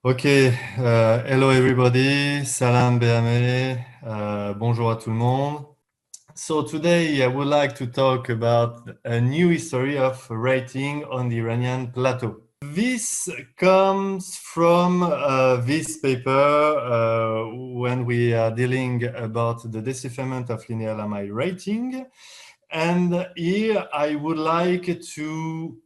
Ok, hello everybody, salam beamé, bonjour à tout le monde. So today I would like to talk about a new history of writing on the Iranian plateau. This comes from this paper when we are dealing about the decipherment of linear Lamai writing. And here I would like to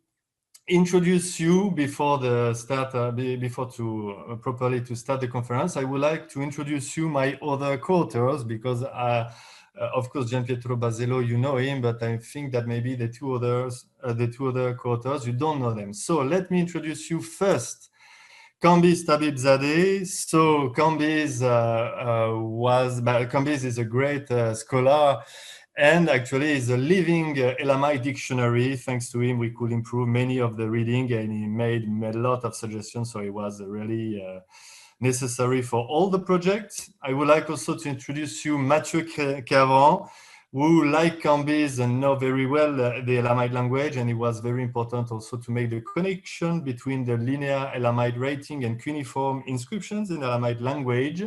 introduce you before the start, before to properly to start the conference. I would like to introduce you my other co-authors because, of course, Gianpietro Basello, you know him, but I think that maybe the two other co-authors, you don't know them. So let me introduce you first. Kambiz Tabibzadeh. So Kambiz Kambiz is a great scholar and actually is a living Elamite dictionary. Thanks to him, we could improve many of the reading, and he made a lot of suggestions. So it was really necessary for all the projects. I would like also to introduce you Mathieu Cavran, who, like Kambiz, know very well the Elamite language, and it was very important also to make the connection between the linear Elamite writing and cuneiform inscriptions in Elamite language.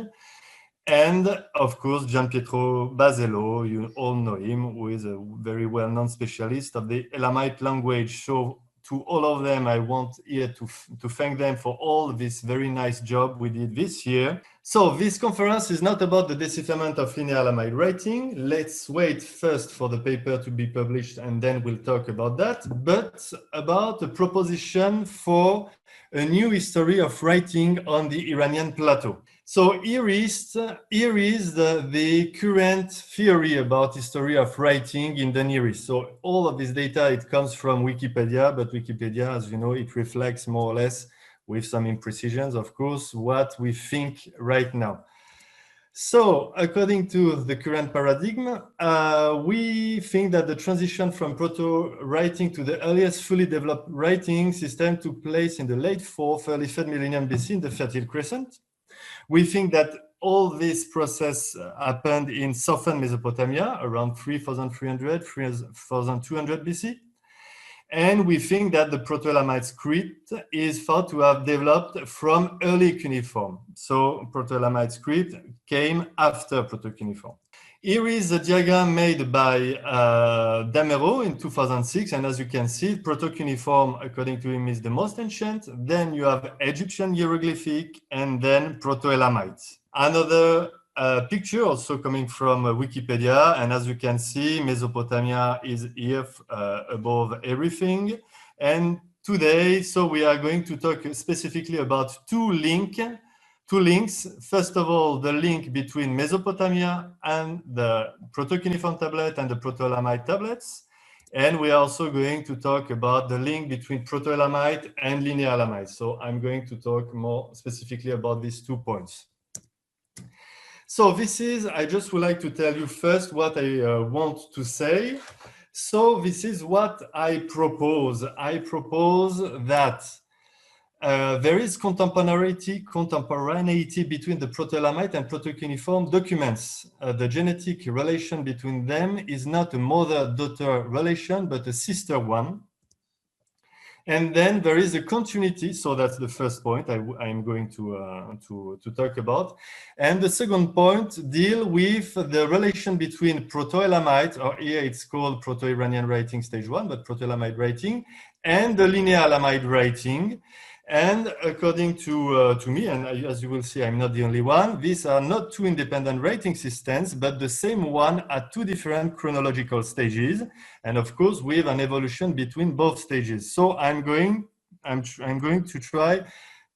And of course, Gianpietro Basello, you all know him, who is a very well-known specialist of the Elamite language. So to all of them, I want here to thank them for all this very nice job we did this year. So this conference is not about the decipherment of linear Elamite writing. Let's wait first for the paper to be published and then we'll talk about that, but about a proposition for a new history of writing on the Iranian plateau. So here is the current theory about history of writing in the Near East. So all of this data, it comes from Wikipedia, but Wikipedia, as you know, it reflects more or less, with some imprecisions, of course, what we think right now. So according to the current paradigm, we think that the transition from proto-writing to the earliest fully developed writing system took place in the late 4th, early 3rd millennium BC in the Fertile Crescent. We think that all this process happened in southern Mesopotamia around 3300, 3200 BC. And we think that the Proto-Elamite script is thought to have developed from early cuneiform. So Proto-Elamite script came after Proto-Cuneiform. Here is a diagram made by Damero in 2006. And as you can see, Proto-Cuneiform, according to him, is the most ancient. Then you have Egyptian hieroglyphic and then Proto-Elamite. Another picture also coming from Wikipedia. And as you can see, Mesopotamia is here above everything. And today, so we are going to talk specifically about two links. First of all, the link between Mesopotamia and the Proto-Cuneiform tablet and the Proto-Elamite tablets. And we are also going to talk about the link between Proto-Elamite and Linear Elamite. So I'm going to talk more specifically about these 2 points. So I just would like to tell you first what I want to say. So this is what I propose. I propose that there is contemporaneity between the Proto-Elamite and Proto-Cuneiform documents. The genetic relation between them is not a mother-daughter relation, but a sister one. And then there is a continuity. So that's the first point I'm going to talk about. And the second point deal with the relation between Proto-Elamite, or here it's called Proto-Iranian writing stage 1, but Proto-Elamite writing, and the Linear Elamite writing. And according to me, and as you will see, I'm not the only one, these are not two independent writing systems, but the same one at two different chronological stages. And of course, with an evolution between both stages. So I'm going to try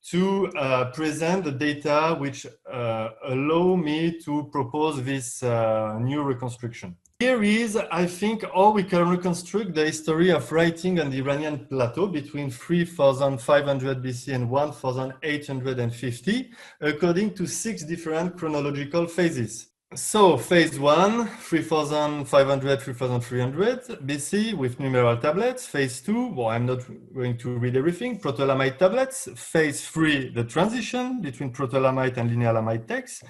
to present the data which allow me to propose this new reconstruction. Here is, I think, how we can reconstruct the history of writing on the Iranian plateau between 3500 BC and 1850, according to 6 different chronological phases. So phase 1, 3500, 3300 BC with numeral tablets. Phase 2, well, I'm not going to read everything, Proto-Elamite tablets. Phase 3, the transition between Proto-Elamite and Linear Elamite texts.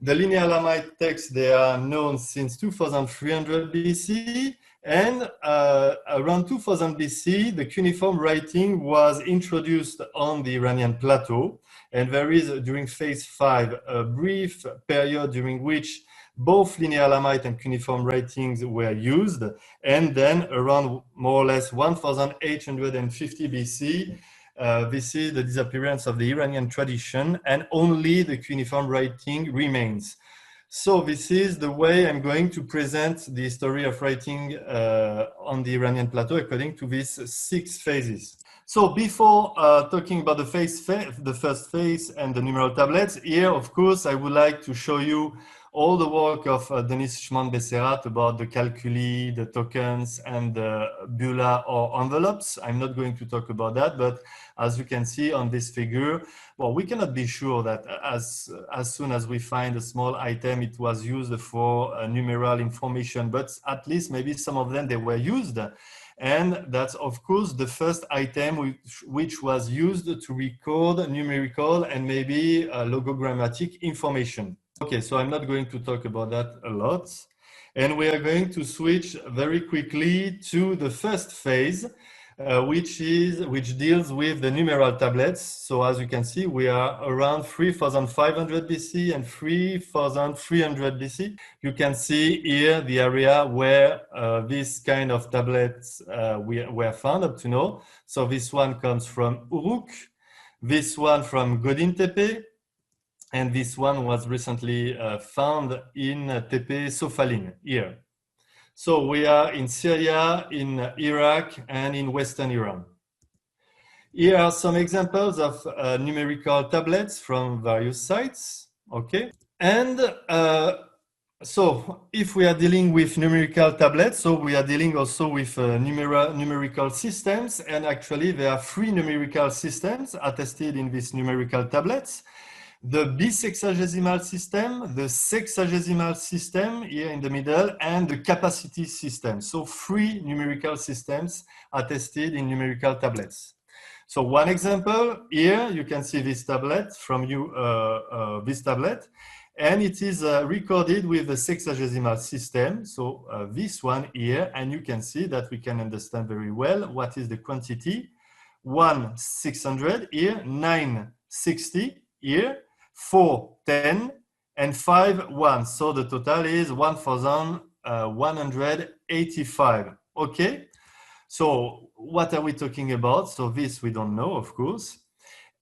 The Linear Elamite texts, they are known since 2300 BC, and around 2000 BC, the cuneiform writing was introduced on the Iranian plateau. And there is, during phase 5, a brief period during which both linear Elamite and cuneiform writings were used. And then around more or less 1850 BC, this is the disappearance of the Iranian tradition, and only the cuneiform writing remains. So this is the way I'm going to present the history of writing on the Iranian plateau according to these 6 phases. So before talking about the first phase and the numeral tablets, here, of course, I would like to show you all the work of Denis Schmann-Besserat about the calculi, the tokens, and the bula or envelopes. I'm not going to talk about that, but as you can see on this figure, well, we cannot be sure that as soon as we find a small item, it was used for numeral information, but at least maybe some of them, they were used. And that's, of course, the first item which was used to record numerical and maybe logogrammatic information. Okay, so I'm not going to talk about that a lot. And we are going to switch very quickly to the first phase, which deals with the numeral tablets. So as you can see, we are around 3500 BC and 3300 BC. You can see here the area where this kind of tablets were found up to now. So this one comes from Uruk, this one from Godin Tepe, and this one was recently found in Tepe Sofalin here. So we are in Syria, in Iraq, and in Western Iran. Here are some examples of numerical tablets from various sites, okay? And so if we are dealing with numerical tablets, so we are dealing also with numerical systems, and actually there are 3 numerical systems attested in these numerical tablets. The bisexagesimal system, the sexagesimal system here in the middle, and the capacity system. So 3 numerical systems attested in numerical tablets. So one example here, you can see this tablet from this tablet, and it is recorded with the sexagesimal system. So this one here, and you can see that we can understand very well what is the quantity. 1 600 here, 9 60 here, 4 10, and 5 1. So the total is 1185. Okay. So what are we talking about? So this we don't know, of course.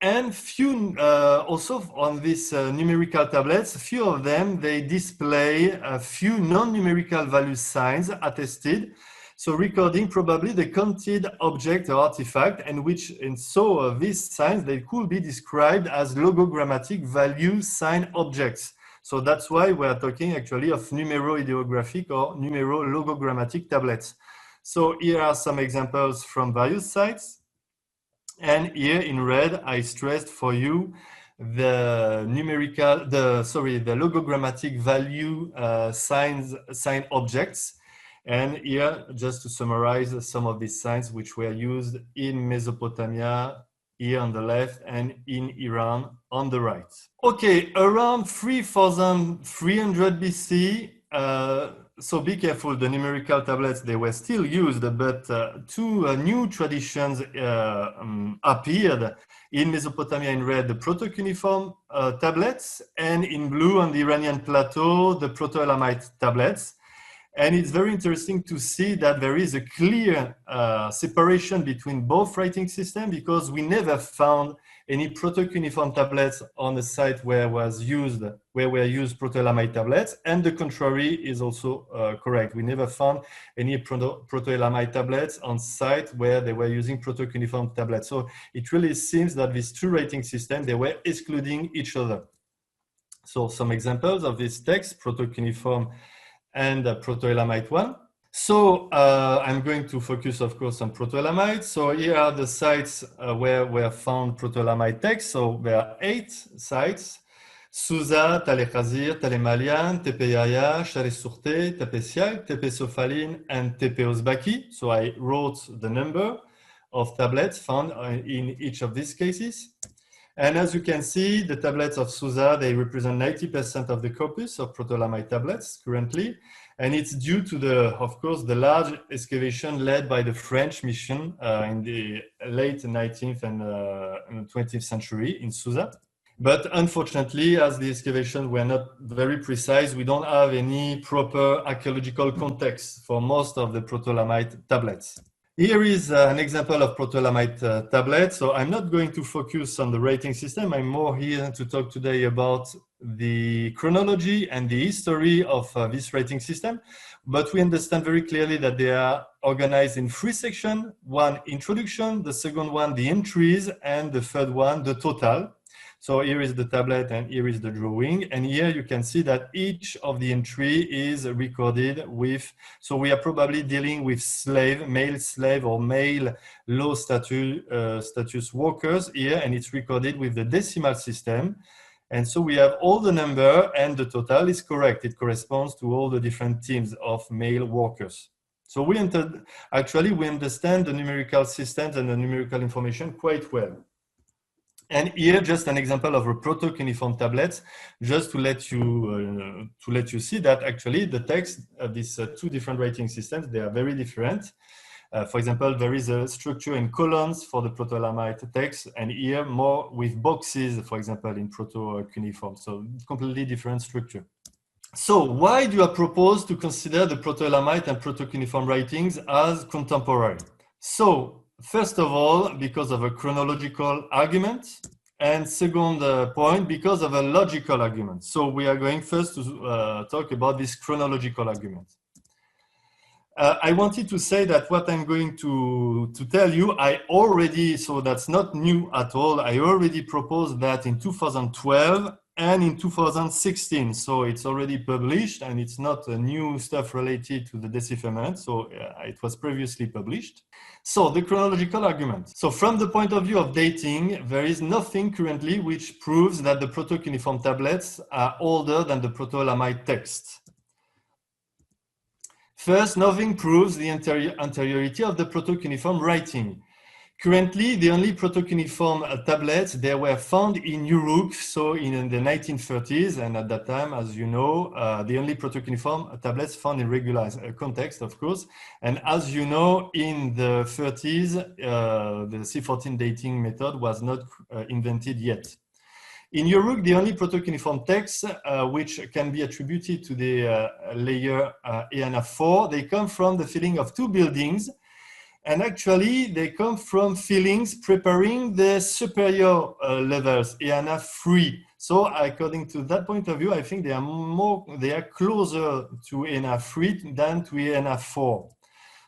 And few also on these numerical tablets, a few of them, they display a few non-numerical value signs attested. So recording probably the counted object or artifact, and so these signs, they could be described as logogrammatic value sign objects. So that's why we are talking actually of numero-ideographic or numero-logogrammatic tablets. So here are some examples from various sites. And here in red, I stressed for you the logogrammatic value sign objects. And here, just to summarize some of these signs which were used in Mesopotamia, here on the left, and in Iran on the right. Okay, around 3300 BC, so be careful, the numerical tablets, they were still used, but 2 new traditions appeared in Mesopotamia in red, the proto-cuneiform tablets, and in blue on the Iranian plateau, the proto-Elamite tablets. And it's very interesting to see that there is a clear separation between both writing systems, because we never found any proto-cuneiform tablets on the site where were used proto-Elamite tablets, and the contrary is also correct. We never found any proto-Elamite tablets on site where they were using proto-cuneiform tablets. So it really seems that these 2 writing systems, they were excluding each other. So some examples of this text, proto-cuneiform and Proto-Elamite one. So I'm going to focus, of course, on Proto-Elamite. So here are the sites where were found Proto-Elamite texts. So there are 8 sites: Susa, Tale Khazir, Tale Malian, Tepe Yahya, Share Surte, Tepe Siag, Tepe Sofalin, and Tepe Ozbaki. So I wrote the number of tablets found in each of these cases. And as you can see, the tablets of Susa, they represent 90% of the corpus of Proto-Elamite tablets currently. And it's due to of course, the large excavation led by the French mission in the late 19th and 20th century in Susa. But unfortunately, as the excavations were not very precise, we don't have any proper archaeological context for most of the proto-Elamite tablets. Here is an example of proto-Elamite tablet. So I'm not going to focus on the rating system. I'm more here to talk today about the chronology and the history of this rating system. But we understand very clearly that they are organized in three sections. One, introduction, the second one, the entries, and the third one, the total. So here is the tablet and here is the drawing. And here you can see that each of the entry is recorded with, so we are probably dealing with male slave or male low status workers here, and it's recorded with the decimal system. And so we have all the number and the total is correct. It corresponds to all the different teams of male workers. So we understand the numerical systems and the numerical information quite well. And here, just an example of a proto-cuneiform tablet, just to let you see that actually the text of these two different writing systems, they are very different. For example, there is a structure in columns for the proto-Elamite text, and here more with boxes, for example, in proto-cuneiform. So completely different structure. So why do I propose to consider the proto-Elamite and proto-cuneiform writings as contemporary? So first of all, because of a chronological argument, and second point, because of a logical argument. So we are going first to talk about this chronological argument. I wanted to say that what I'm going to tell you, so that's not new at all. I already proposed that in 2012 and in 2016. So it's already published and it's not new stuff related to the decipherment. So it was previously published. So the chronological argument. So from the point of view of dating, there is nothing currently which proves that the proto-cuneiform tablets are older than the proto-Elamite text. First, nothing proves the anteriority of the proto-cuneiform writing. Currently, the only proto-cuneiform tablets, they were found in Europe, so in the 1930s, and at that time, as you know, the only proto-cuneiform tablets found in regular context, of course. And as you know, in the 30s, the C14 dating method was not invented yet. In Europe, the only proto-cuneiform texts which can be attributed to the layer ENA4, they come from the filling of two buildings. And actually, they come from fillings preparing the superior levels, ENA 3. So according to that point of view, I think they are closer to ENA 3 than to ENA 4.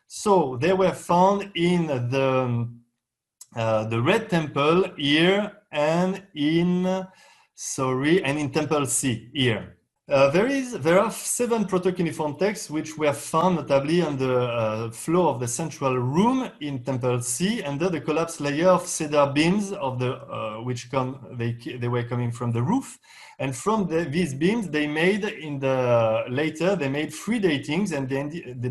So they were found in the Red Temple here and in Temple C here. There are 7 proto-cuneiform texts which were found notably on the floor of the central room in Temple C under the collapsed layer of cedar beams of the they were coming from the roof, and from these beams they made they made 3 datings, and the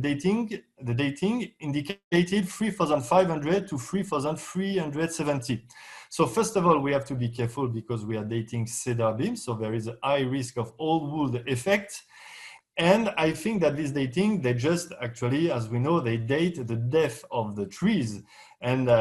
dating indicated 3,500 to 3,370. So first of all, we have to be careful because we are dating cedar beams, so there is a high risk of old wood effect. And I think that this dating, they just actually, as we know, they date the death of the trees. And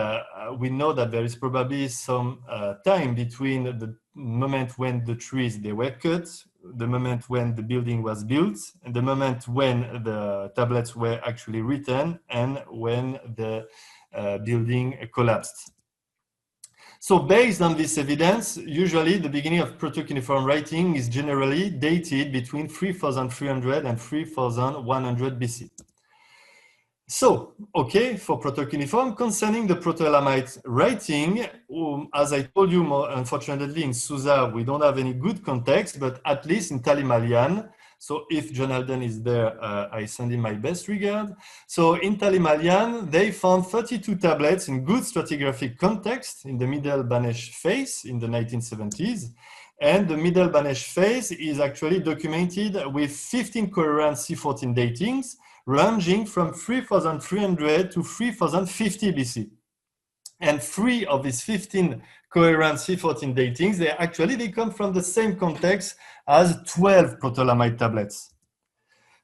we know that there is probably some time between the moment when the trees, they were cut, the moment when the building was built, and the moment when the tablets were actually written, and when the building collapsed. So based on this evidence, usually the beginning of proto-cuneiform writing is generally dated between 3,300 and 3,100 BC. So, okay, for proto-cuneiform, concerning the proto-Elamite writing, as I told you, unfortunately in Susa, we don't have any good context, but at least in Talimalian, so if John Alden is there, I send him my best regard. So in Talimalian, they found 32 tablets in good stratigraphic context in the Middle Banesh phase in the 1970s. And the Middle Banesh phase is actually documented with 15 coherent C14 datings, ranging from 3,300 to 3,050 BC. And 3 of these 15 coherent C14 datings, they come from the same context as 12 proto-Elamite tablets.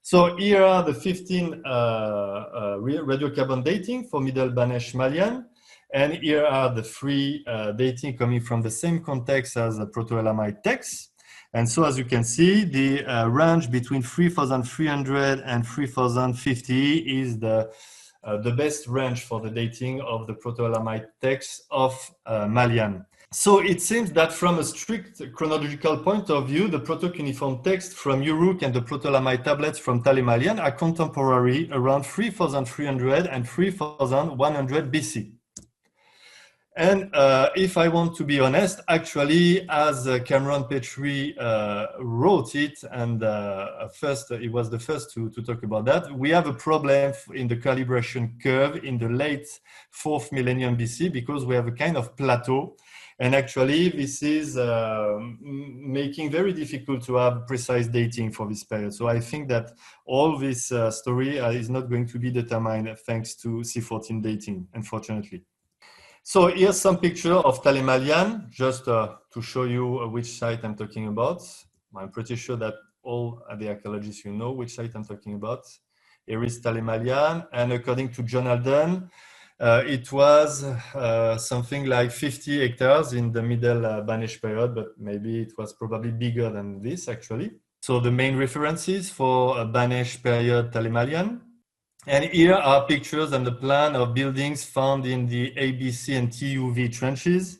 So here are the 15 radiocarbon dating for Middle Banesh Malian. And here are the three dating coming from the same context as the Proto-Elamite texts. And so, as you can see, the range between 3,300 and 3,050 is the best range for the dating of the Proto-Elamite texts of Malian. So it seems that from a strict chronological point of view, the Proto-Cuneiform text from Uruk and the Proto-Elamite tablets from Talimalian are contemporary around 3,300 and 3,100 BC. And if I want to be honest, actually, as Cameron Petrie wrote it, and first he was the first to talk about that, we have a problem in the calibration curve in the late 4th millennium BC because we have a kind of plateau. And actually, this is making very difficult to have precise dating for this period. So I think that all this story is not going to be determined thanks to C14 dating, unfortunately. So here's some picture of Talimalian, just to show you which site I'm talking about. I'm pretty sure that all the archaeologists you know which site I'm talking about. Here is Talimalian, and according to John Alden, it was something like 50 hectares in the middle Banesh period, but maybe it was probably bigger than this actually. So the main references for Banesh period Talimalian. And here are pictures and the plan of buildings found in the ABC and TUV trenches.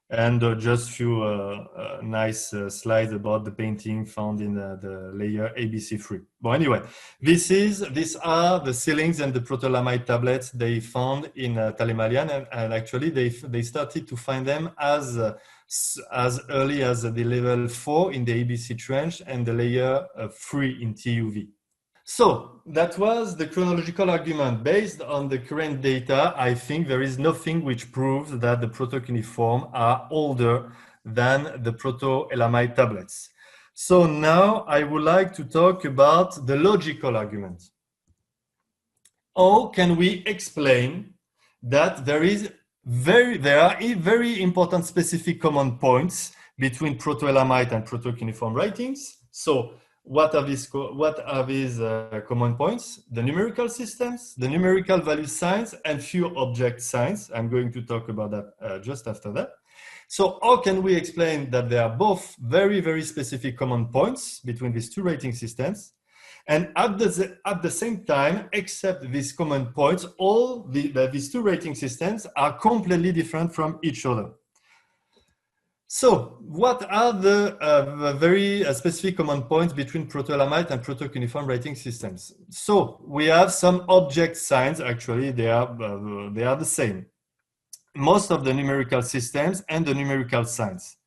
And just a few nice slides about the painting found in the layer ABC3. But anyway, these are the ceilings and the Proto-Elamite tablets they found in Talimalian, and actually they started to find them as early as the level 4 in the ABC trench and the layer 3 in TUV. So that was the chronological argument. Based on the current data, I think there is nothing which proves that the Proto-Cuneiform are older than the Proto-Elamite tablets. So now I would like to talk about the logical argument. How can we explain that there are very important specific common points between Proto-Elamite and Proto-Cuneiform writings? So what are these common points? The numerical systems, the numerical value signs, and few object signs. I'm going to talk about that just after that. So how can we explain that there are both very specific common points between these two writing systems? And at the same time, except these common points, these two writing systems are completely different from each other. So, what are the very specific common points between Proto-Elamite and Proto-Cuneiform writing systems? So, we have some object signs. Actually, they are the same. Most of the numerical systems and the numerical signs.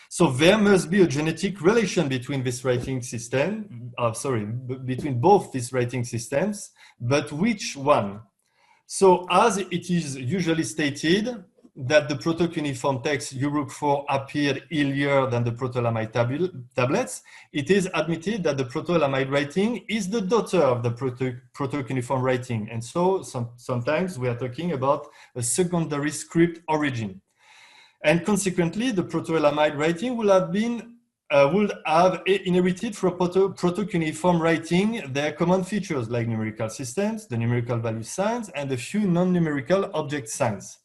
So, there must be a genetic relation between this writing system. Between both these writing systems. But which one? So, as it is usually stated, that the Proto-Cuneiform text Uruk 4 appeared earlier than the Proto-Elamite tablets, it is admitted that the Proto-Elamite writing is the daughter of the Proto-Cuneiform writing. And so sometimes we are talking about a secondary script origin. And consequently, the Proto-Elamite writing would have inherited from Proto-Cuneiform writing their common features like numerical systems, the numerical value signs, and a few non-numerical object signs.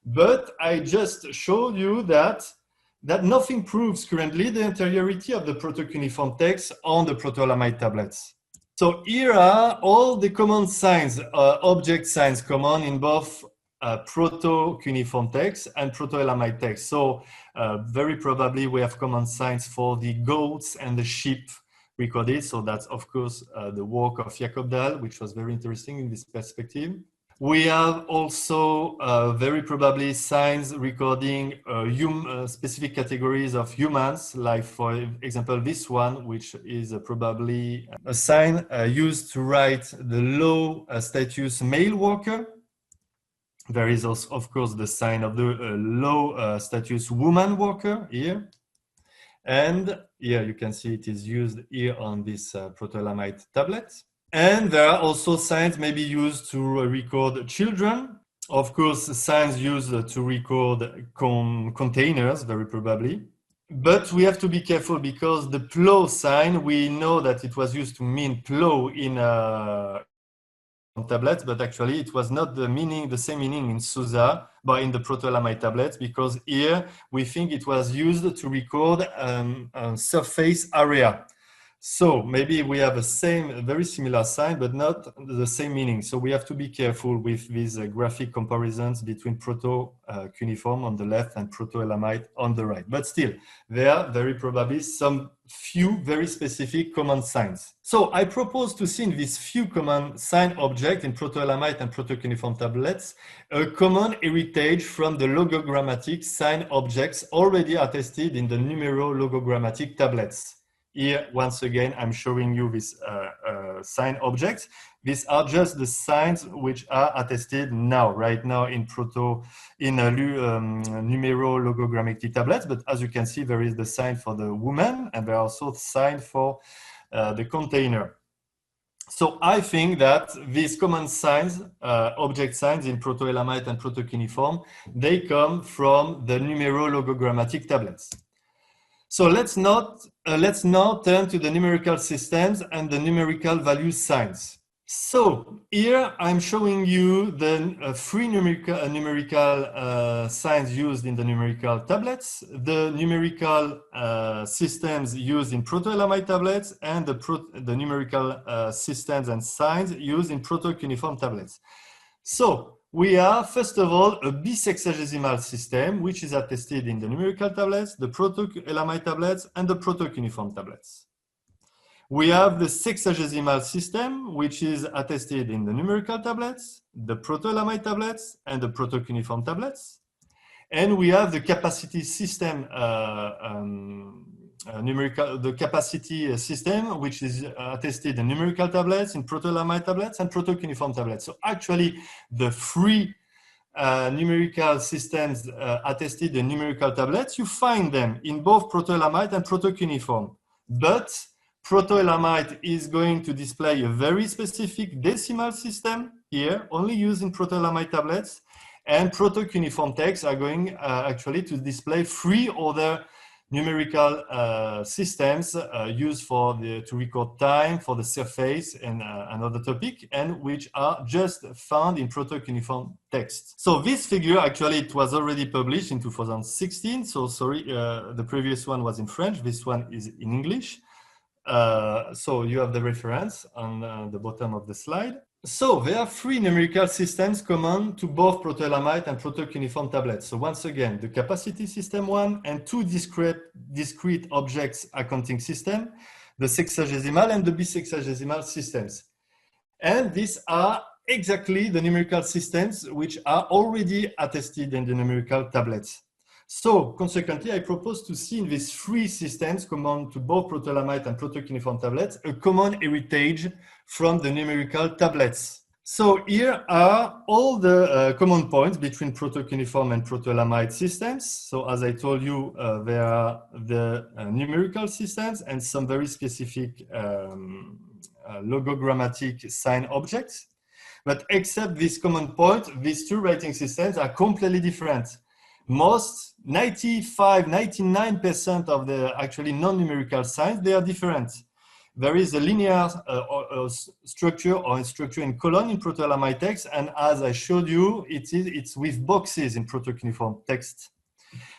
But I just showed you that nothing proves currently the anteriority of the Proto-Cuneiform text on the Proto-Elamite tablets. So here are all the common signs, object signs common in both Proto-Cuneiform text and Proto-Elamite text. So very probably we have common signs for the goats and the sheep recorded. So that's of course the work of Jacob Dahl, which was very interesting in this perspective. We have also very probably signs recording specific categories of humans, like for example this one, which is probably a sign used to write the low status male worker. There is also, of course, the sign of the low status woman worker here. And here you can see it is used here on this Proto-Elamite tablet. And there are also signs maybe used to record children. Of course, signs used to record containers, very probably. But we have to be careful because the plow sign, we know that it was used to mean plow in tablets, but actually it was not the same meaning in SUSA, but in the proto-Elamite tablets, because here we think it was used to record a surface area. So maybe we have a very similar sign, but not the same meaning. So we have to be careful with these graphic comparisons between proto-cuneiform on the left and proto-Elamite on the right. But still, there are very probably some few very specific common signs. So I propose to see in these few common sign objects in proto-Elamite and proto-cuneiform tablets a common heritage from the logogrammatic sign objects already attested in the numero-logogrammatic tablets. Here, once again, I'm showing you these sign objects. These are just the signs which are attested now, right now in numero-logogrammatic tablets. But as you can see, there is the sign for the woman, and there are also signs for the container. So I think that these common signs, object signs in proto-Elamite and proto-cuneiform, they come from the numero-logogrammatic tablets. So let's now turn to the numerical systems and the numerical value signs. So here I'm showing you the three numerical signs used in the numerical tablets, the numerical systems used in proto-Elamite tablets, and the numerical systems and signs used in proto-cuneiform tablets. So we have, first of all, a bisexagesimal system, which is attested in the numerical tablets, the proto-Elamite tablets, and the proto-cuneiform tablets. We have the sexagesimal system, which is attested in the numerical tablets, the proto-Elamite tablets, and the proto-cuneiform tablets. And we have the capacity system, the capacity system, which is attested in numerical tablets, in proto-Elamite tablets, and proto-cuneiform tablets. So actually, the three numerical systems attested in numerical tablets, you find them in both proto-Elamite and proto-cuneiform. But proto-Elamite is going to display a very specific decimal system here, only used in proto-Elamite tablets, and proto-cuneiform texts are going actually to display three other numerical systems used to record time, for the surface, and another topic, and which are just found in proto-cuneiform texts. So this figure, actually, it was already published in 2016. So sorry, the previous one was in French. This one is in English. So you have the reference on the bottom of the slide. So there are three numerical systems common to both proto-Elamite and proto-cuneiform tablets. So once again, the capacity system one and two discrete objects accounting system, the sexagesimal and the bisexagesimal systems. And these are exactly the numerical systems which are already attested in the numerical tablets. So consequently, I propose to see in these three systems common to both proto-Elamite and proto-cuneiform tablets a common heritage from the numerical tablets. So here are all the common points between proto-cuneiform and proto-Elamite systems. So as I told you, there are the numerical systems and some very specific logogrammatic sign objects. But except this common point, these two writing systems are completely different. Most 99% of the actually non-numerical signs, they are different. There is a linear structure or a structure in colon in proto-Elamite text, and as I showed you, it's with boxes in proto-cuneiform text.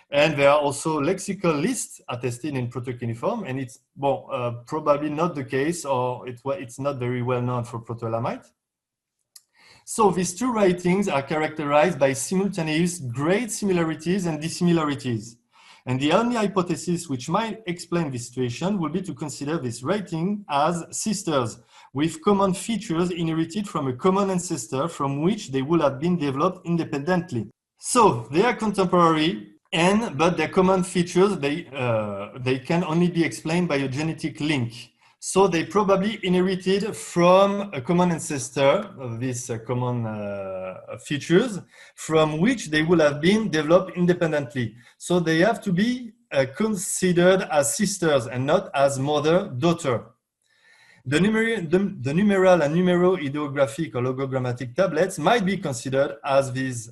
And there are also lexical lists attested in proto-cuneiform, and it's probably not the case, or it's not very well known for proto-Elamite. So these two writings are characterized by simultaneous great similarities and dissimilarities. And the only hypothesis which might explain this situation would be to consider this writing as sisters with common features inherited from a common ancestor from which they would have been developed independently. So they are contemporary, but their common features, they can only be explained by a genetic link. So they probably inherited from a common ancestor of these common features from which they will have been developed independently. So they have to be considered as sisters and not as mother-daughter. The numeral and numero-ideographic or logogrammatic tablets might be considered as these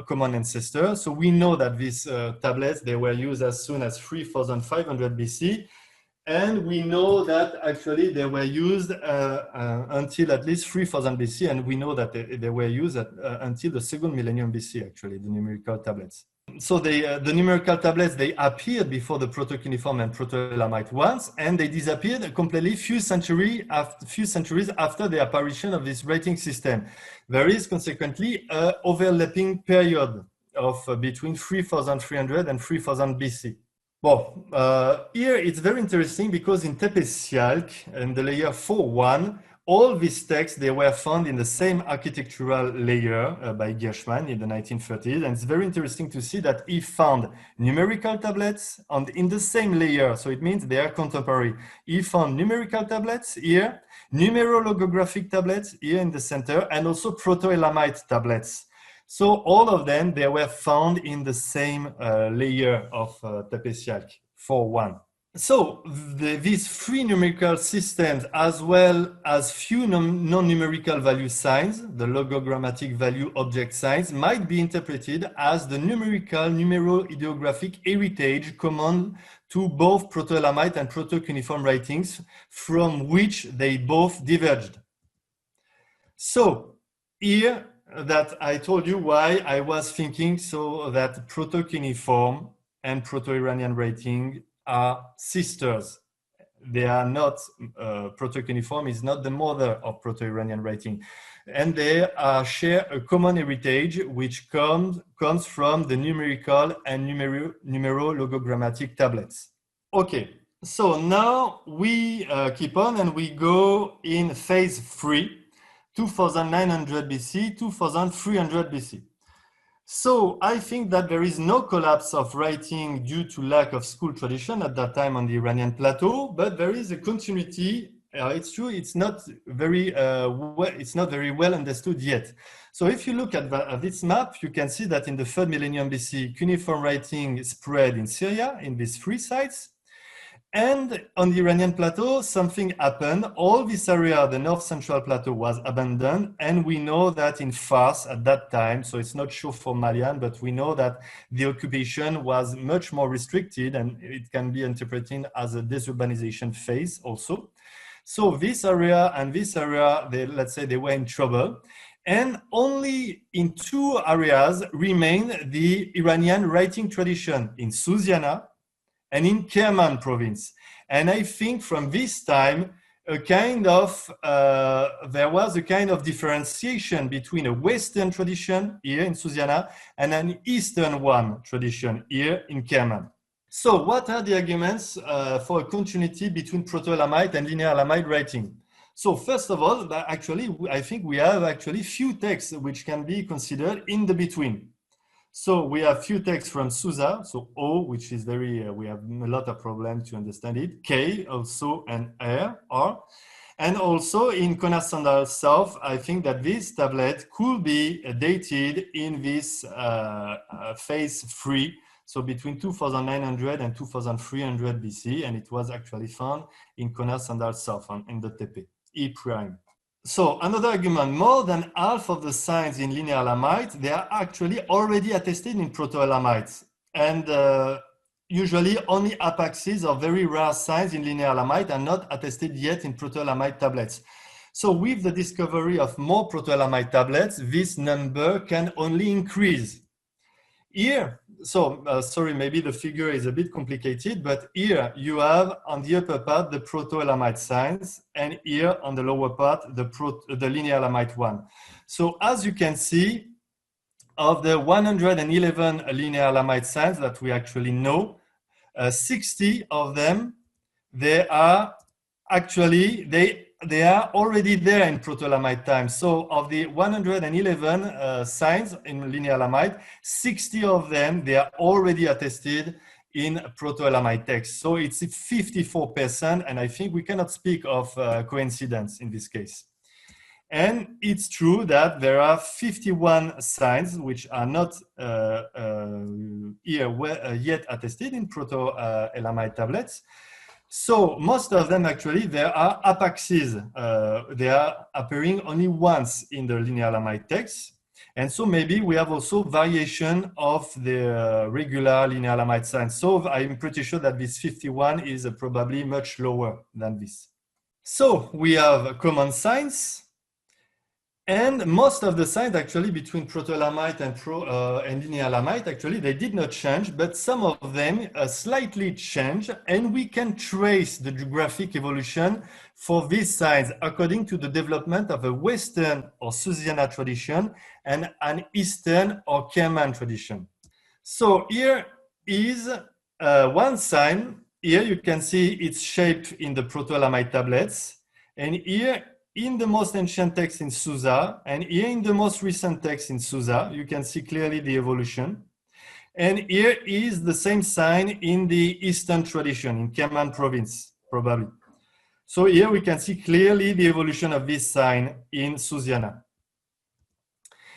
common ancestors. So we know that these tablets, they were used as soon as 3500 BC. And we know that actually they were used until at least 3000 BC, and we know that they were used until the second millennium BC, actually, the numerical tablets. So the numerical tablets, they appeared before the Proto-Cuneiform and Proto-Elamite ones, and they disappeared completely few centuries after the apparition of this writing system. There is consequently an overlapping period of between 3300 and 3000 BC. Well, here it's very interesting because in Tepesialk, in the layer 4.1, all these texts, they were found in the same architectural layer by Gershman in the 1930s. And it's very interesting to see that he found numerical tablets in the same layer. So it means they are contemporary. He found numerical tablets here, numerologographic tablets here in the center, and also Proto-Elamite tablets. So all of them, they were found in the same layer of Tepesialk 4.1. So these three numerical systems, as well as few non-numerical value signs, the logogrammatic value object signs, might be interpreted as the numerical numero-ideographic heritage common to both Proto-Elamite and Proto-Cuneiform writings, from which they both diverged. So here that I told you why I was thinking so that Proto-Cuneiform and Proto-Iranian writing are sisters. They are not, Proto-Cuneiform is not the mother of Proto-Iranian writing. And they share a common heritage which comes from the numerical and numerologogrammatic tablets. Okay, so now we keep on and we go in phase 3, 2900 BC, 2300 BC. So I think that there is no collapse of writing due to lack of school tradition at that time on the Iranian plateau, but there is a continuity. It's true, it's not very well understood yet. So if you look at this map, you can see that in the 3rd millennium BC, cuneiform writing spread in Syria, in these 3 sites. And on the Iranian plateau, something happened. All this area, the north central plateau, was abandoned. And we know that in Fars at that time, so it's not sure for Malian, but we know that the occupation was much more restricted, and it can be interpreted as a desurbanization phase also. So this area and this area, let's say they were in trouble. And only in 2 areas remain the Iranian writing tradition, in Susiana and in Kerman province. And I think from this time, there was a kind of differentiation between a Western tradition here in Susiana and an Eastern one tradition here in Kerman. So what are the arguments for a continuity between Proto-Elamite and Linear Elamite writing? So first of all, actually, I think we have actually few texts which can be considered in the between. So we have few texts from Susa, so O, which is very, we have a lot of problems to understand it, K also, and R. And also in Konasandal South, I think that this tablet could be dated in this phase 3, so between 2900 and 2300 BC, and it was actually found in Konasandal South, in the Tepe, E prime. So another argument, more than half of the signs in Linear Elamite, they are actually already attested in Proto-Elamite. And usually only apaxes or very rare signs in Linear Elamite are not attested yet in Proto-Elamite tablets. So with the discovery of more Proto-Elamite tablets, this number can only increase. Here, so sorry, maybe the figure is a bit complicated, but here you have on the upper part the Proto-Elamite signs, and here on the lower part the Linear Elamite one. So as you can see, of the 111 Linear Elamite signs that we actually know, 60 of them, they are actually, they are already there in Proto-Elamite time. So of the 111 signs in Linear Elamite, 60 of them, they are already attested in Proto-Elamite text. So it's 54%, and I think we cannot speak of coincidence in this case. And it's true that there are 51 signs which are not yet attested in Proto-Elamite tablets. So most of them actually, there are apaxes. They are appearing only once in the Linear Elamite text. And so maybe we have also variation of the regular linear Lamite signs. So I'm pretty sure that this 51 is probably much lower than this. So we have common signs. And most of the signs actually between proto-Elamite and linear Lamite, actually, they did not change, but some of them slightly change. And we can trace the geographic evolution for these signs according to the development of a Western or Susiana tradition and an Eastern or Kerman tradition. So here is one sign. Here you can see its shape in the proto-Elamite tablets. And here in the most ancient text in Susa, and here in the most recent text in Susa, you can see clearly the evolution. And here is the same sign in the Eastern tradition, in Kerman province, probably. So here we can see clearly the evolution of this sign in Susiana.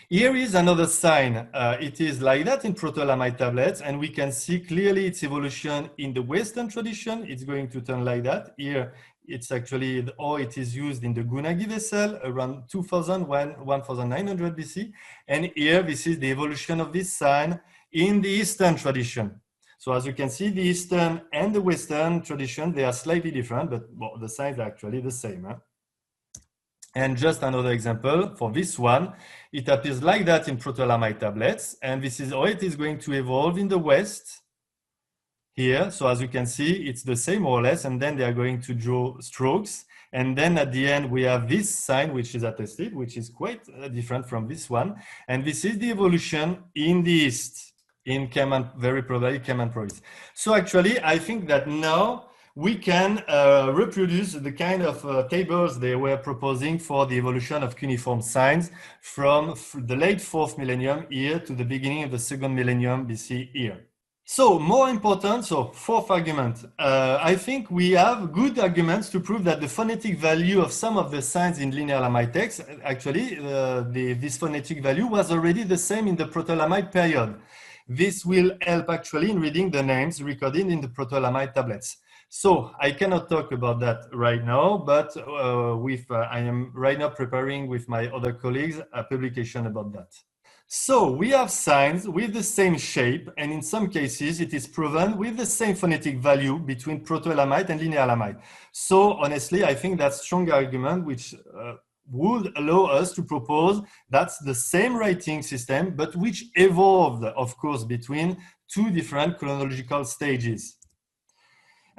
Here is another sign. It is like that in proto-Elamite tablets, and we can see clearly its evolution in the Western tradition. It's going to turn like that. Here, it's actually, or it is used in the Gunagi vessel around 1900 BC. And here, this is the evolution of this sign in the Eastern tradition. So as you can see, the Eastern and the Western tradition, they are slightly different, but well, the signs are actually the same. Huh? And just another example for this one, it appears like that in proto-Elamite tablets. And this is how it is going to evolve in the West here. So as you can see, it's the same more or less. And then they are going to draw strokes. And then at the end, we have this sign, which is attested, which is quite different from this one. And this is the evolution in the East, in Kerman, very probably Kerman province. So actually, I think that now we can reproduce the kind of tables they were proposing for the evolution of cuneiform signs from the late 4th millennium here to the beginning of the 2nd millennium BC here. So more important, so fourth argument, I think we have good arguments to prove that the phonetic value of some of the signs in linear Lamite text, actually this phonetic value was already the same in the Proto-Lamite period. This will help actually in reading the names recorded in the Proto-Lamite tablets. So I cannot talk about that right now, but I am right now preparing with my other colleagues a publication about that. So we have signs with the same shape, and in some cases it is proven with the same phonetic value between Proto-Elamite and linear Elamite. So honestly, I think that's a strong argument which would allow us to propose that's the same writing system, but which evolved, of course, between two different chronological stages.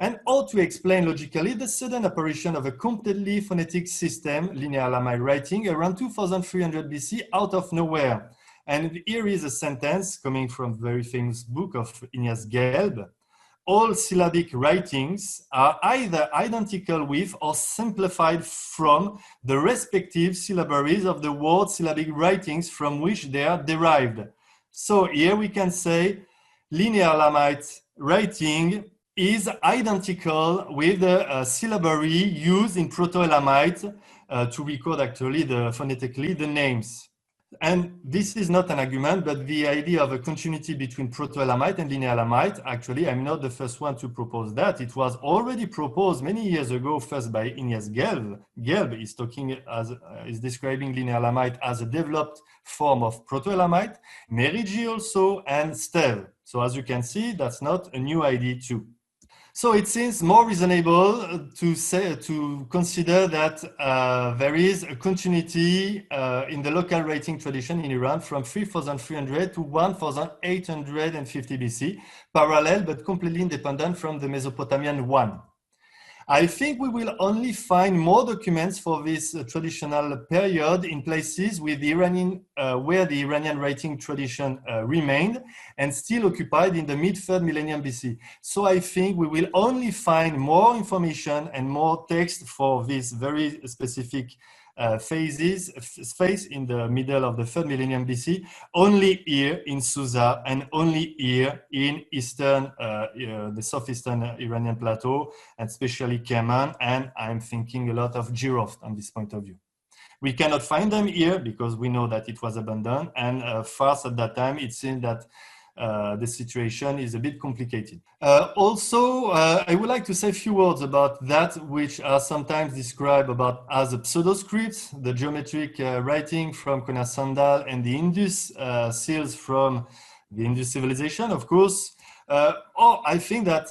And how to explain logically the sudden apparition of a completely phonetic system, linear Elamite writing, around 2300 BC out of nowhere. And here is a sentence coming from a very famous book of Ignaz Gelb. All syllabic writings are either identical with or simplified from the respective syllabaries of the word syllabic writings from which they are derived. So here we can say linear Elamite writing is identical with the syllabary used in Proto-Elamite to record actually phonetically the names. And this is not an argument, but the idea of a continuity between Proto-Elamite and linear Elamite, actually, I'm not the first one to propose that. It was already proposed many years ago, first by Ignaz Gelb. Gelb is describing linear Elamite as a developed form of Proto-Elamite, Merigi also, and Stel. So as you can see, that's not a new idea too. So it seems more reasonable to consider that there is a continuity in the local writing tradition in Iran from 3300 to 1850 BC, parallel but completely independent from the Mesopotamian one. I think we will only find more documents for this traditional period in places with the Iranian, where the Iranian writing tradition remained and still occupied in the mid-3rd millennium BC. So I think we will only find more information and more text for this very specific phase in the middle of the 3rd millennium BC, only here in Susa and only here in eastern, the southeastern Iranian plateau, and especially Kerman, and I'm thinking a lot of Jiroft on this point of view. We cannot find them here because we know that it was abandoned, and Fars at that time, it seemed that the situation is a bit complicated. Also, I would like to say a few words about that, which are sometimes described about as a pseudo-script, the geometric writing from Konasandal and the Indus seals from the Indus civilization, of course. I think that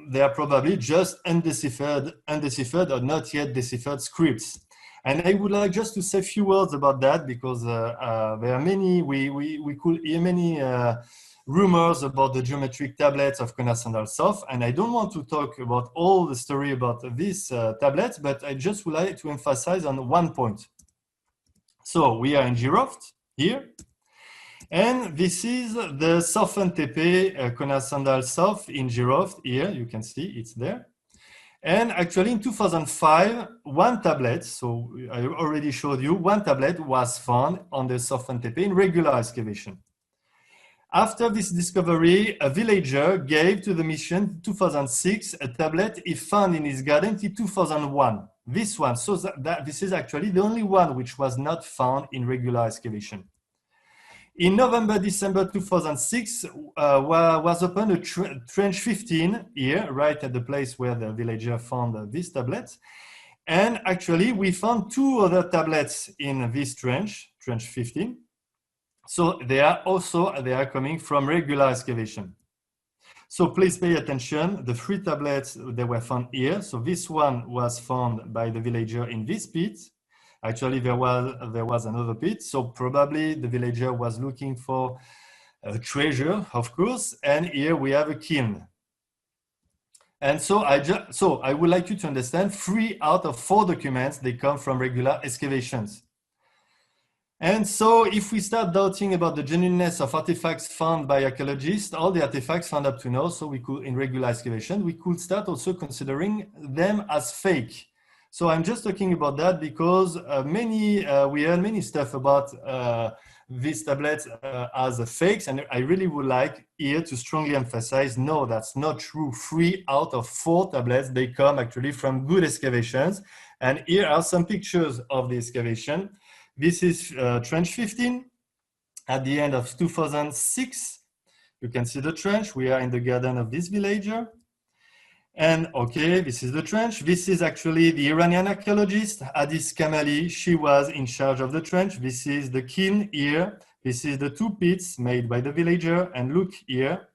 they are probably just undeciphered or not yet deciphered scripts. And I would like just to say a few words about that, because there are many, we could hear many rumors about the geometric tablets of Konasandal Sof. And I don't want to talk about all the story about these tablets, but I just would like to emphasize on one point. So we are in Giroft here. And this is the Sofen Tepe Konasandal Sof in Giroft here. You can see it's there. And actually in 2005, one tablet, so I already showed you, one tablet was found on the Sofen Tepe in regular excavation. After this discovery, a villager gave to the mission in 2006 a tablet he found in his garden in 2001. This one, so that this is actually the only one which was not found in regular excavation. In November, December 2006, was opened a trench 15 here, right at the place where the villager found this tablet. And actually, we found two other tablets in this trench 15. So they are coming from regular excavation. So please pay attention. The three tablets, they were found here. So this one was found by the villager in this pit. Actually, there was another pit, so probably the villager was looking for a treasure, of course, and here we have a kiln. And so I would like you to understand 3 out of 4 documents, they come from regular excavations. And so if we start doubting about the genuineness of artifacts found by archaeologists, all the artifacts found up to now, so we could, in regular excavation, we could start also considering them as fake. So I'm just talking about that because we heard many stuff about these tablets as fakes, and I really would like here to strongly emphasize, no, that's not true. 3 out of 4 tablets, they come actually from good excavations. And here are some pictures of the excavation. This is trench 15 at the end of 2006. You can see the trench. We are in the garden of this villager. And okay, this is the trench. This is actually the Iranian archaeologist, Hadis Kamali. She was in charge of the trench. This is the kiln here. This is the 2 pits made by the villager. And look here.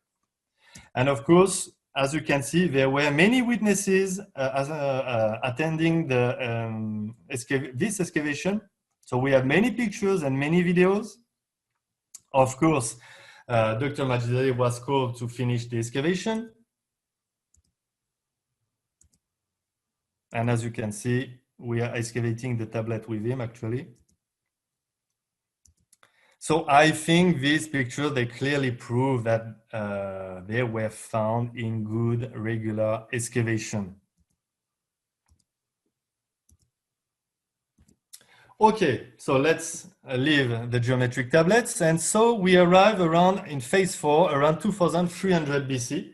And of course, as you can see, there were many witnesses attending this excavation. So we have many pictures and many videos. Of course, Dr. Majidari was called to finish the excavation. And as you can see, we are excavating the tablet with him actually. So I think these pictures, they clearly prove that they were found in good regular excavation. Okay, so let's leave the geometric tablets. And so we arrive around in phase 4, around 2300 BC.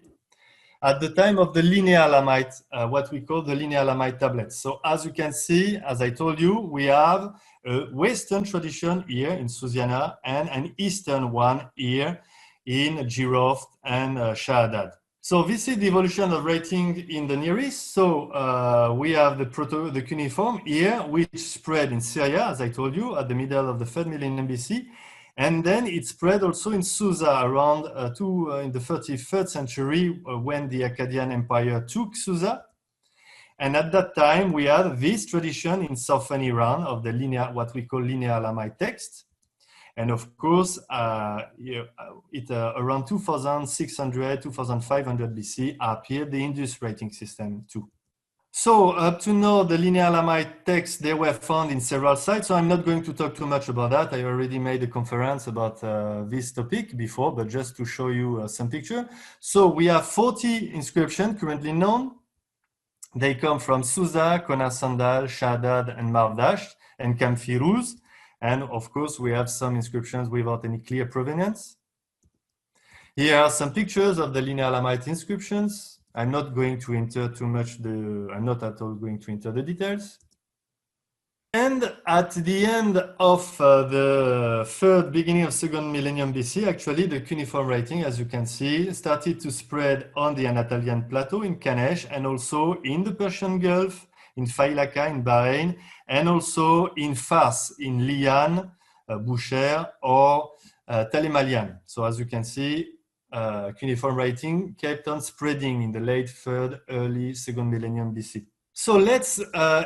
At the time of the linear lamite, what we call the linear lamite tablets. So as you can see, as I told you, we have a Western tradition here in Susiana and an Eastern one here in Giroft and Shahadad. So this is the evolution of writing in the Near East. So we have the cuneiform here, which spread in Syria, as I told you, at the middle of the 3rd millennium BC. And then it spread also in Susa around in the 33rd century when the Akkadian Empire took Susa. And at that time, we had this tradition in southern Iran of the linear, what we call linear lamite text. And of course, around 2600, 2500 BC appeared the Indus writing system too. So up to now, the linear lamite texts, they were found in several sites. So I'm not going to talk too much about that. I already made a conference about this topic before, but just to show you some picture. So we have 40 inscriptions currently known. They come from Susa, Konasandal, Shahadad, and Marvdasht, and Kamfiruz. And of course, we have some inscriptions without any clear provenance. Here are some pictures of the linear lamite inscriptions. I'm not going to enter too much I'm not at all going to enter the details. And at the end of the beginning of second millennium BC, actually, the cuneiform writing, as you can see, started to spread on the Anatolian Plateau in Kanesh, and also in the Persian Gulf, in Failaka, in Bahrain, and also in Fars, in Lian, Boucher, or Talimalian. So as you can see, cuneiform writing kept on spreading in the late third, early second millennium BC. So let's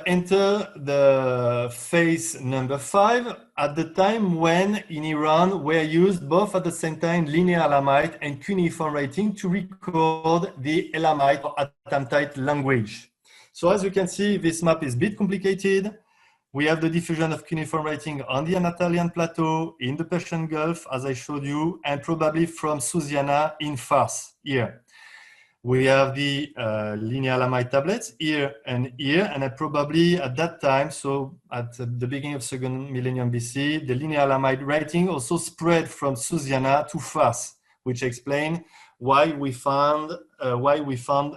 enter the phase number 5, at the time when in Iran were used both at the same time linear Elamite and cuneiform writing to record the Elamite or Atamtite language. So as you can see, this map is a bit complicated. We have the diffusion of cuneiform writing on the Anatolian Plateau, in the Persian Gulf, as I showed you, and probably from Susiana in Fars here. We have the linear Elamite tablets here, and probably at that time, so at the beginning of second millennium BC, the linear Elamite writing also spread from Susiana to Fars, which explain why we found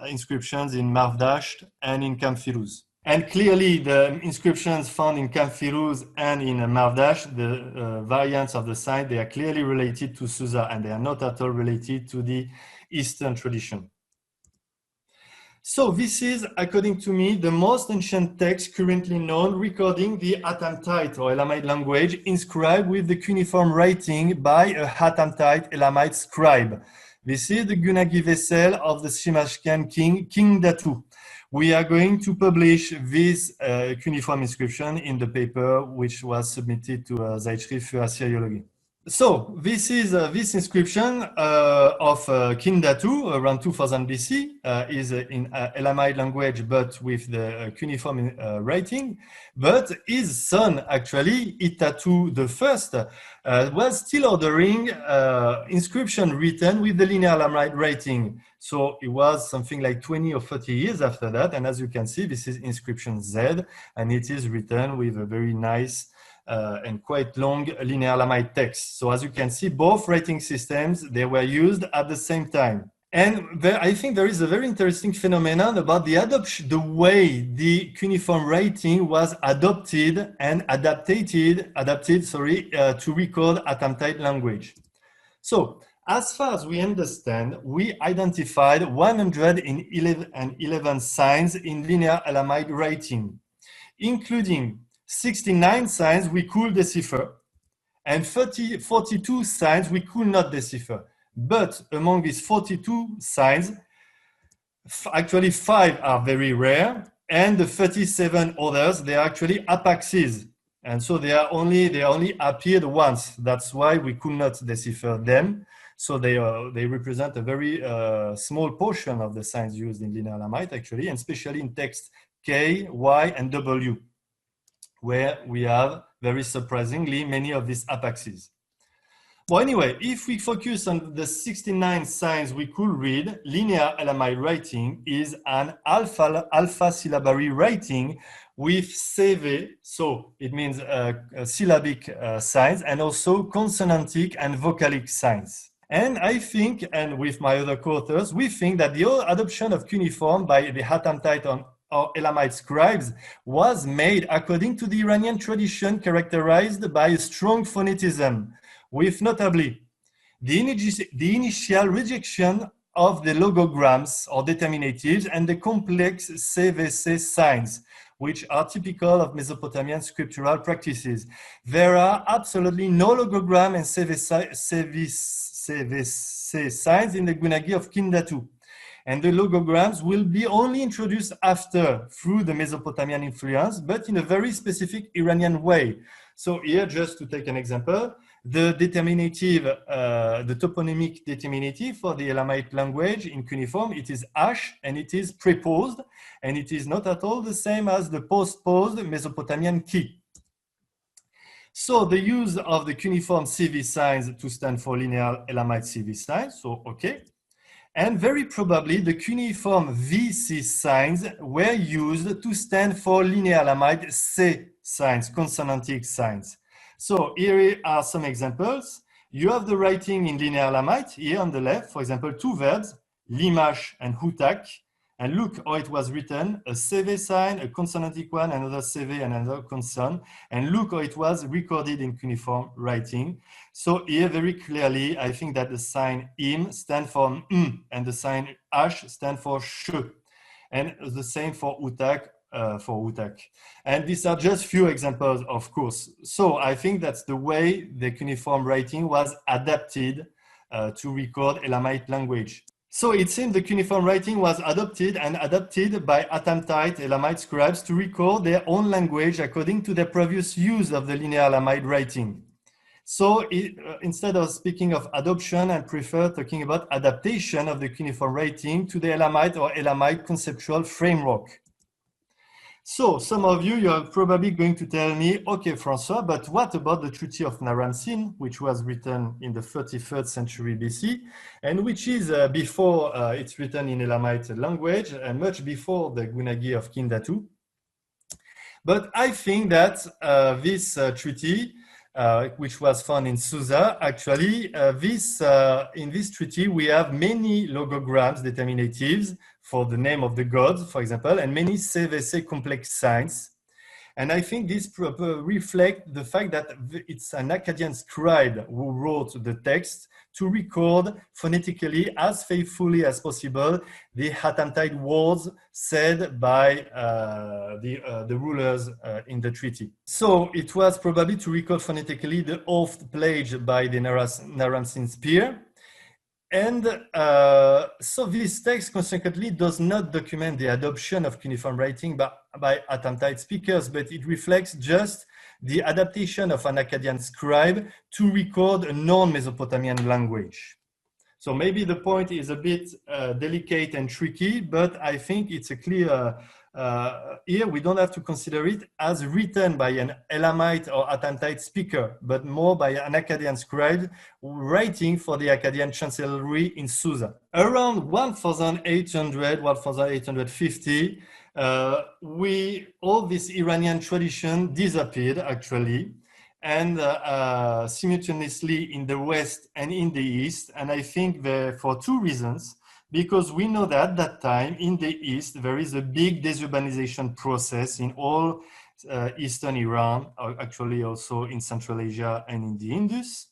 inscriptions in Marvdasht and in Camp Firuz. And clearly, the inscriptions found in Camp Firuz and in Marvdasht, the variants of the sign, they are clearly related to Susa, and they are not at all related to the Eastern tradition. So this is, according to me, the most ancient text currently known recording the Atamtite or Elamite language inscribed with the cuneiform writing by a Atamtite Elamite scribe. This is the Gunagi vessel of the Shimashkan king, King Datu. We are going to publish this cuneiform inscription in the paper which was submitted to Zeitschrift für Assyriologie. So this is this inscription of King Datu around 2000 BC is in Elamite language, but with the cuneiform writing. But his son, actually, Itatu I, was still ordering inscription written with the linear Elamite writing. So it was something like 20 or 30 years after that. And as you can see, this is inscription Z, and it is written with a very nice and quite long linear Elamite text. So as you can see, both writing systems, they were used at the same time. And I think there is a very interesting phenomenon about the adoption, the way the cuneiform writing was adopted and adapted to record Atamtite language. So as far as we understand, we identified 111 signs in linear Elamite writing, including 69 signs we could decipher, and 42 signs we could not decipher. But among these 42 signs, actually 5 are very rare, and the 37 others, they are actually apaxes. And so they only appeared once. That's why we could not decipher them. So they represent a very small portion of the signs used in linear Elamite, actually, and especially in text K, Y, and W, where we have, very surprisingly, many of these apaxes. Well, anyway, if we focus on the 69 signs we could read, linear Elamite writing is an alpha syllabary writing with CV, so it means syllabic signs, and also consonantic and vocalic signs. And I think, and with my other co-authors, we think that the adoption of cuneiform by the Atamtite or Elamite scribes was made according to the Iranian tradition characterized by a strong phonetism, with notably the initial rejection of the logograms or determinatives and the complex CVC signs, which are typical of Mesopotamian scriptural practices. There are absolutely no logogram and CVC signs in the Gunagi of King Datu. And the logograms will be only introduced after through the Mesopotamian influence, but in a very specific Iranian way. So here, just to take an example, the determinative, the toponymic determinative for the Elamite language in cuneiform, it is ash and it is preposed, and it is not at all the same as the postposed Mesopotamian key. So the use of the cuneiform CV signs to stand for linear Elamite CV signs, so okay. And very probably the cuneiform VC signs were used to stand for linear Elamite C signs, consonantic signs. So here are some examples. You have the writing in linear Elamite here on the left, for example, two verbs, limash and hutak, And look how it was written, a CV sign, a consonantic one, another CV, and another consonant. And look how it was recorded in cuneiform writing. So here, very clearly, I think that the sign im stands for m, and the sign h stands for sh. And the same for utak, And these are just few examples, of course. So I think that's the way the cuneiform writing was adapted to record Elamite language. So it seems the cuneiform writing was adopted by Attemptite Elamite scribes to record their own language according to their previous use of the linear Elamite writing. So instead of speaking of adoption, I prefer talking about adaptation of the cuneiform writing to the Elamite or Elamite conceptual framework. So some of you are probably going to tell me, okay, Francois, but what about the Treaty of Naram-Sin, which was written in the 33rd century BC, and which is before it's written in Elamite language and much before the Gunagi of Kindatu. But I think that this treaty, which was found in Susa, actually, in this treaty, we have many logograms, determinatives for the name of the gods, for example, and many CVC complex signs. And I think this reflects the fact that it's an Akkadian scribe who wrote the text to record phonetically as faithfully as possible the Attemptite words said by the rulers in the treaty. So it was probably to record phonetically the oath pledged by the Naram-Sin spear. And so this text consequently does not document the adoption of cuneiform writing by Attemptite speakers, but it reflects just the adaptation of an Akkadian scribe to record a non-Mesopotamian language. So maybe the point is a bit delicate and tricky, but I think it's a clear, here we don't have to consider it as written by an Elamite or Attemptite speaker, but more by an Akkadian scribe writing for the Akkadian chancellery in Susa. Around 1800, 1850, all this Iranian tradition disappeared actually, and simultaneously in the West and in the East. And I think for two reasons, because we know that at that time in the East, there is a big desurbanization process in all Eastern Iran, actually also in Central Asia and in the Indus.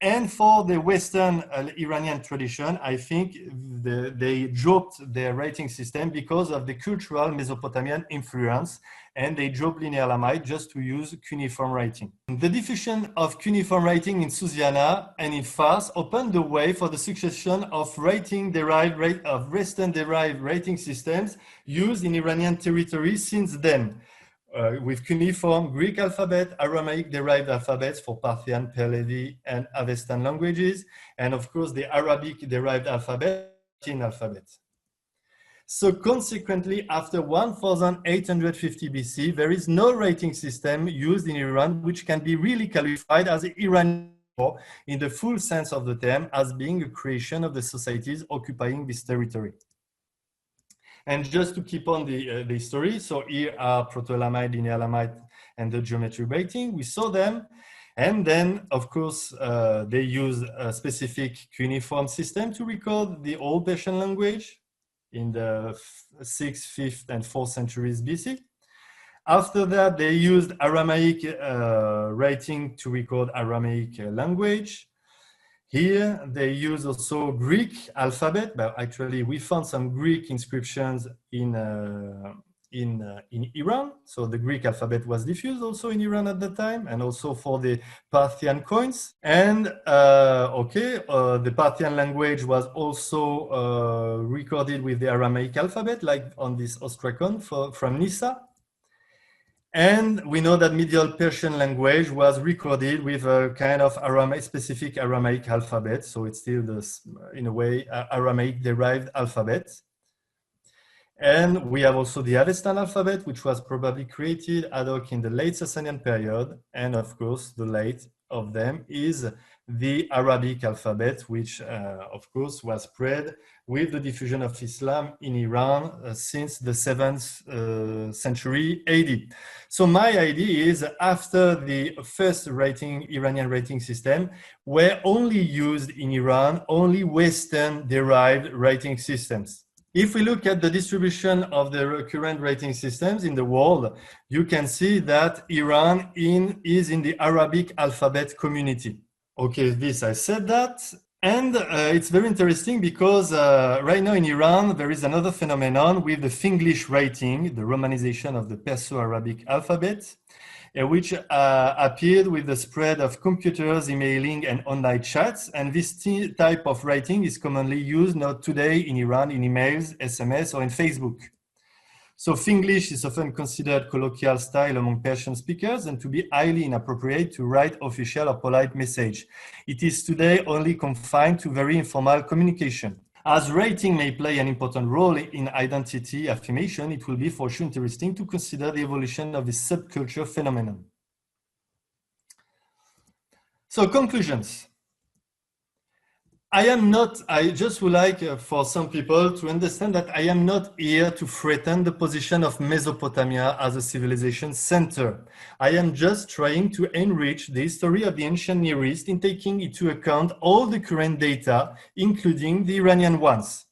And for the Western Iranian tradition, I think they dropped their writing system because of the cultural Mesopotamian influence, and they dropped linear Elamite just to use cuneiform writing. The diffusion of cuneiform writing in Susiana and in Fars opened the way for the succession of Western-derived writing systems used in Iranian territory since then. With cuneiform Greek alphabet, Aramaic-derived alphabets for Parthian, Pahlavi, and Avestan languages, and of course the Arabic-derived alphabet, Latin alphabet. So consequently, after 1850 BC, there is no writing system used in Iran which can be really qualified as Iranian in the full sense of the term as being a creation of the societies occupying this territory. And just to keep on the history, so here are Proto-Elamite, Linear Elamite, and the geometry writing. We saw them. And then, of course, they use a specific cuneiform system to record the Old Persian language in the 6th, 5th, and 4th centuries BC. After that, they used Aramaic writing to record Aramaic language. Here, they use also Greek alphabet, but actually we found some Greek inscriptions in Iran. So the Greek alphabet was diffused also in Iran at the time, and also for the Parthian coins. And the Parthian language was also recorded with the Aramaic alphabet, like on this ostrakon from Nisa. And we know that medieval Persian language was recorded with a kind of specific Aramaic alphabet. So it's still in a way, Aramaic-derived alphabet. And we have also the Avestan alphabet, which was probably created ad hoc in the late Sasanian period. And of course, the late of them is the Arabic alphabet, which of course was spread with the diffusion of Islam in Iran since the 7th century AD. So my idea is after the first Iranian writing system were only used in Iran, only Western derived writing systems. If we look at the distribution of the current rating systems in the world, you can see that Iran is in the Arabic alphabet community. Okay, this I said that. And it's very interesting because right now in Iran, there is another phenomenon with the Finglish rating, the romanization of the Perso-Arabic alphabet, which appeared with the spread of computers, emailing, and online chats. And this type of writing is commonly used now today in Iran in emails, SMS, or in Facebook. So Finglish is often considered colloquial style among Persian speakers and to be highly inappropriate to write official or polite message. It is today only confined to very informal communication. As rating may play an important role in identity affirmation, it will be for sure interesting to consider the evolution of this subculture phenomenon. So conclusions. I just would like for some people to understand that I am not here to threaten the position of Mesopotamia as a civilization center. I am just trying to enrich the history of the ancient Near East in taking into account all the current data, including the Iranian ones.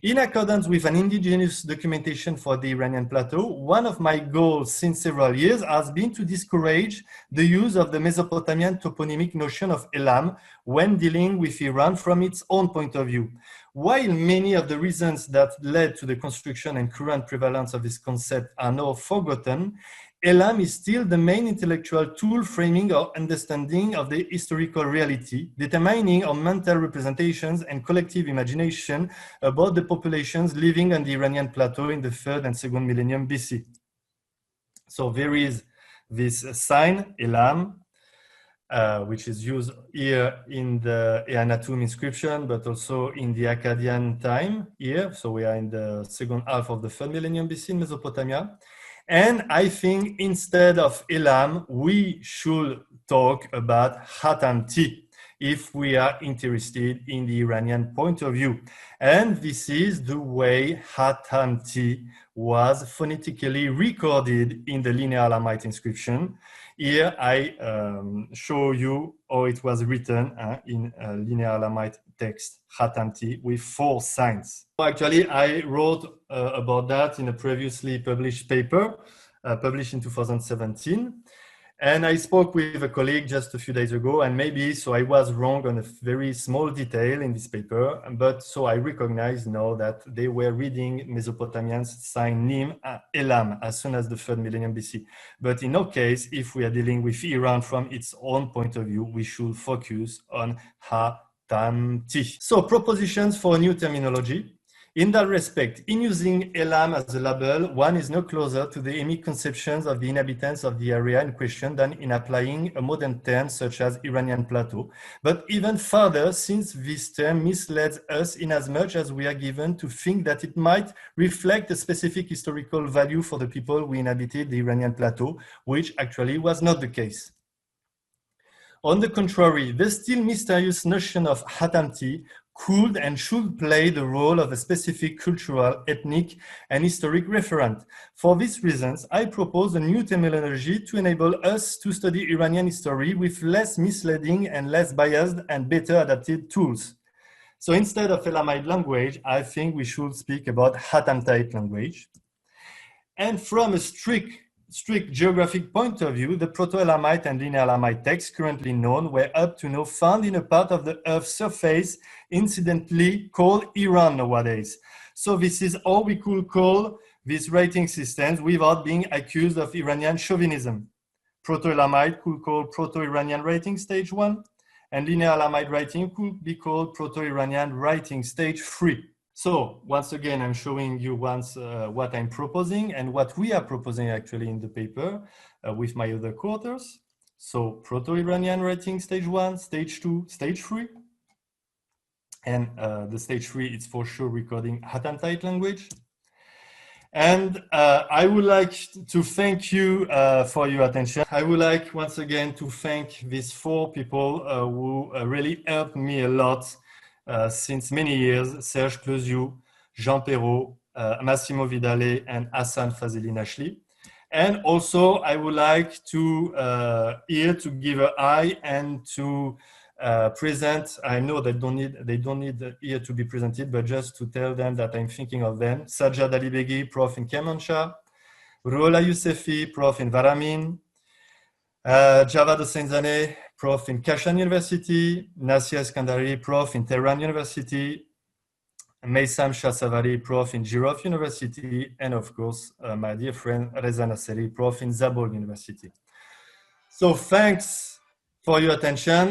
In accordance with an indigenous documentation for the Iranian Plateau, one of my goals since several years has been to discourage the use of the Mesopotamian toponymic notion of Elam when dealing with Iran from its own point of view. While many of the reasons that led to the construction and current prevalence of this concept are now forgotten, Elam is still the main intellectual tool framing our understanding of the historical reality, determining our mental representations and collective imagination about the populations living on the Iranian plateau in the 3rd and 2nd millennium BC. So there is this sign, Elam, which is used here in the Eanatum inscription, but also in the Akkadian time here. So we are in the second half of the 3rd millennium BC in Mesopotamia. And I think instead of Elam, we should talk about Hatamti if we are interested in the Iranian point of view. And this is the way Hatamti was phonetically recorded in the Linear Alamite inscription. Here I show you how it was written in Linear Alamite text, Hatamti, with 4 signs. Actually, I wrote about that in a previously published paper, published in 2017. And I spoke with a colleague just a few days ago, and maybe so I was wrong on a very small detail in this paper, but so I recognize now that they were reading Mesopotamians sign Nim Elam as soon as the 3rd millennium BC. But in our case, if we are dealing with Iran from its own point of view, we should focus on Hatamti. So propositions for a new terminology. In that respect, in using Elam as a label, one is no closer to the emic conceptions of the inhabitants of the area in question than in applying a modern term such as Iranian Plateau, but even further, since this term misleads us in as much as we are given to think that it might reflect a specific historical value for the people who inhabited the Iranian Plateau, which actually was not the case. On the contrary, the still mysterious notion of Hatamti could and should play the role of a specific cultural, ethnic, and historic referent. For these reasons, I propose a new terminology to enable us to study Iranian history with less misleading and less biased and better adapted tools. So instead of Elamite language, I think we should speak about Hatamtite language. And from a strict geographic point of view, the Proto-Elamite and Linear Elamite texts currently known were up to now found in a part of the Earth's surface incidentally called Iran nowadays. So this is all we could call these writing systems without being accused of Iranian chauvinism. Proto-Elamite could call Proto-Iranian writing stage 1, and Linear Elamite writing could be called Proto-Iranian writing stage 3. So once again, I'm showing you what I'm proposing and what we are proposing actually in the paper with my other co-authors. So Proto-Iranian writing stage 1, stage 2, stage 3. And the stage 3 is for sure recording Hatamtite language. And I would like to thank you for your attention. I would like once again to thank these 4 people who really helped me a lot since many years: Serge Closiou, Jean Perrault, Massimo Vidale, and Hassan Fazeli Nashli. And also, I would like to here to give an eye and to present. I know they don't need here to be presented, but just to tell them that I'm thinking of them. Sajjad Ali Beghi, prof in Kermanshah. Ruhollah Yousefi, prof in Varamin. Javad Hossein, prof in Kashan University. Nasia Eskandari, prof in Tehran University. Meysam Shahsavari, prof in Girov University. And of course, my dear friend Reza Nasseri, prof in Zabul University. So thanks for your attention.